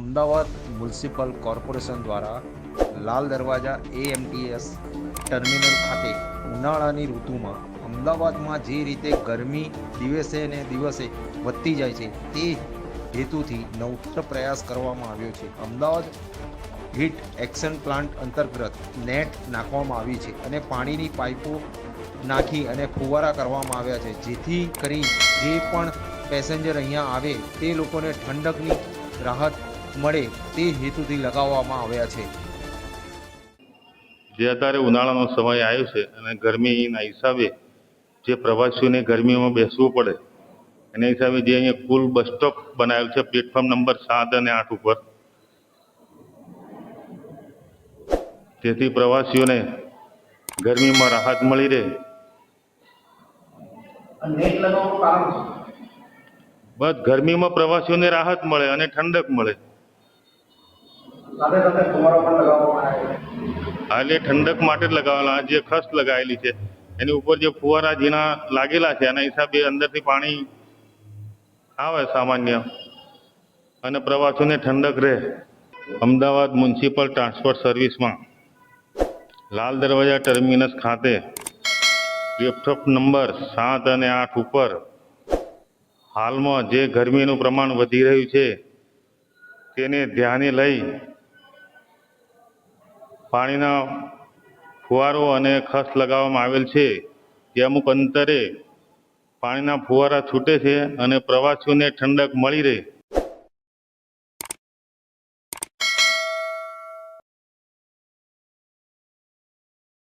Ahmedabad municipal corporation દ્વારા Lal Darwaja AMTS terminal ખાતે ઉનાળાની ઋતુમાં અમદાવાદમાં જે રીતે ગરમી દિવસે ને દિવસે વધતી જાય છે તે હેતુથી નવતર પ્રયાસ કરવામાં આવ્યો છે. અમદાવાદ હીટ એક્શન પ્લાન્ટ અંતર્ગત નેટ નાખવામાં આવી છે અને પાણીની પાઇપો નાખી અને ફુવારા કરવામાં આવ્યા છે, જેથી કરી જે પણ પેસેન્જર અહીંયા આવે તે લોકોને ઠંડકની રાહત મળે તે હેતુથી લગાવવામાં આવ્યા છે. જે અત્યારે ઉનાળાનો સમય આવ્યો છે અને ગરમીના હિસાબે જે પ્રવાસીઓને ગરમીમાં બેસવું પડે એના હિસાબે જે અહીંયા કુલ બસ સ્ટોપ બનાવેલ છે પ્લેટફોર્મ નંબર 7 અને 8 ઉપર, જેથી પ્રવાસીઓને ગરમીમાં રાહત મળી રહે. બસ ગરમીમાં પ્રવાસીઓને રાહત મળે અને ઠંડક મળે. એટલે ઠંડક માટે જ લગાવેલા જે ખસ લગાવેલી છે એની ઉપર જે ફુવારા ઝીણા લાગેલા છે એના હિસાબે અંદરથી પાણી આવે સામાન્ય અને પ્રવાસીઓને ઠંડક રહે. અમદાવાદ મ્યુનિસિપલ ટ્રાન્સપોર્ટ સર્વિસમાં લાલ દરવાજા ટર્મિનસ ખાતે પ્લેટફોર્મ નંબર 7 અને 8 ઉપર હાલમાં જે ગરમીનું પ્રમાણ વધી રહ્યું છે તેને ધ્યાને લઈ પાણીના ફુવારો અને ખસ લગાવવામાં આવેલ છે. જે અમુક અંતરે પાણીના ફુવારા છૂટે છે અને પ્રવાસીઓને ઠંડક મળી રહે